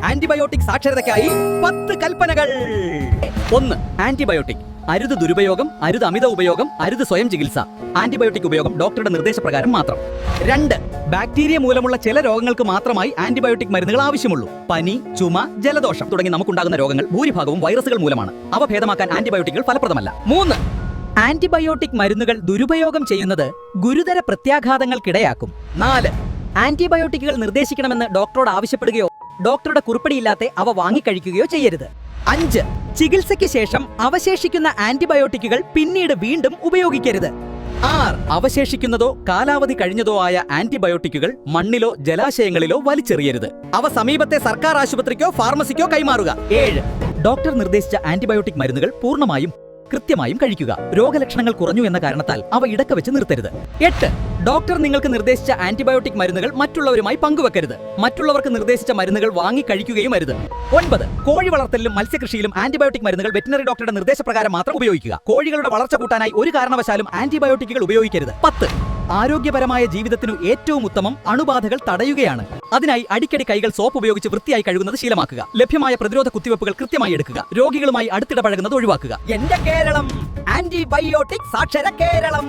Antibiotic സാക്ഷരതയ്ക്കായി 10 കൽപ്പനകൾ. 1. Antibiotic അരുത് ദുരുപയോഗം, അരുത് അമിത ഉപയോഗം, അരുത് സ്വയം ചികിത്സ. ആന്റിബയോട്ടിക് ഉപയോഗം ഡോക്ടറുടെ നിർദ്ദേശപ്രകാരം മാത്രം. 2. ബാക്ടീരിയ മൂലമുള്ള ചില രോഗങ്ങൾക്ക് മാത്രമായി ആന്റിബയോട്ടിക് മരുന്നുകൾ ആവശ്യമുള്ളൂ. പനി, ചുമ, ജലദോഷം തുടങ്ങി നമുക്കുണ്ടാകുന്ന രോഗങ്ങൾ ഭൂരിഭാഗവും വൈറസുകൾ മൂലമാണ്. അവ ഭേദമാക്കാൻ ആന്റിബയോട്ടിക്കുകൾ ഫലപ്രദമല്ല. 3. ആന്റിബയോട്ടിക് മരുന്നുകൾ ദുരുപയോഗം ചെയ്യുന്നത് ഗുരുതര പ്രത്യാഘാതങ്ങൾക്കിടയാക്കും. 4. ആന്റിബയോട്ടിക്കുകൾ നിർദ്ദേശിക്കണമെന്ന് ഡോക്ടറോട് ആവശ്യപ്പെടുകയോ ഡോക്ടറുടെ കുറിപ്പടിയില്ലാതെ അവ വാങ്ങിക്കഴിക്കുകയോ ചെയ്യരുത്. 5. ചികിത്സയ്ക്ക് ശേഷം അവശേഷിക്കുന്ന ആന്റിബയോട്ടിക്കുകൾ പിന്നീട് വീണ്ടും ഉപയോഗിക്കരുത്. 6. അവശേഷിക്കുന്നതോ കാലാവധി കഴിഞ്ഞതോ ആയ ആന്റിബയോട്ടിക്കുകൾ മണ്ണിലോ ജലാശയങ്ങളിലോ വലിച്ചെറിയരുത്. അവ സമീപത്തെ സർക്കാർ ആശുപത്രിക്കോ ഫാർമസിക്കോ കൈമാറുക. 7. ഡോക്ടർ നിർദ്ദേശിച്ച ആന്റിബയോട്ടിക് മരുന്നുകൾ പൂർണ്ണമായും കൃത്യമായും കഴിക്കുക. രോഗലക്ഷണങ്ങൾ കുറഞ്ഞു എന്ന കാരണത്താൽ അവ ഇടയ്ക്ക് വെച്ച് നിർത്തരുത്. 8. ഡോക്ടർ നിങ്ങൾക്ക് നിർദ്ദേശിച്ച ആന്റിബയോട്ടിക് മരുന്നുകൾ മറ്റുള്ളവരുമായി പങ്കുവെക്കരുത്. മറ്റുള്ളവർക്ക് നിർദ്ദേശിച്ച മരുന്നുകൾ വാങ്ങി കഴിക്കുകയും അരുത്. 9. കോഴി വളർത്തലിലും മത്സ്യകൃഷിയിലും ആന്റിബയോട്ടിക് മരുന്നുകൾ വെറ്റിനറി ഡോക്ടറുടെ നിർദ്ദേശപ്രകാരം മാത്രം ഉപയോഗിക്കുക. കോഴികളുടെ വളർച്ച കൂട്ടാനായി ഒരു കാരണവശാലും ആന്റിബയോട്ടിക്കുകൾ ഉപയോഗിക്കരുത്. 10. ആരോഗ്യപരമായ ജീവിതത്തിനു ഏറ്റവും ഉത്തമം അണുബാധകൾ തടയുകയാണ്. അതിനായി അടിക്കടി കൈകൾ സോപ്പ് ഉപയോഗിച്ച് വൃത്തിയായി കഴുകുന്നത് ശീലമാക്കുക. ലഭ്യമായ പ്രതിരോധ കുത്തിവെപ്പുകൾ കൃത്യമായി എടുക്കുക. രോഗികളുമായി അടുത്തിടപഴകുന്നത് ഒഴിവാക്കുക. എന്റെ കേരളം ആന്റിബയോട്ടിക് സാക്ഷര കേരളം.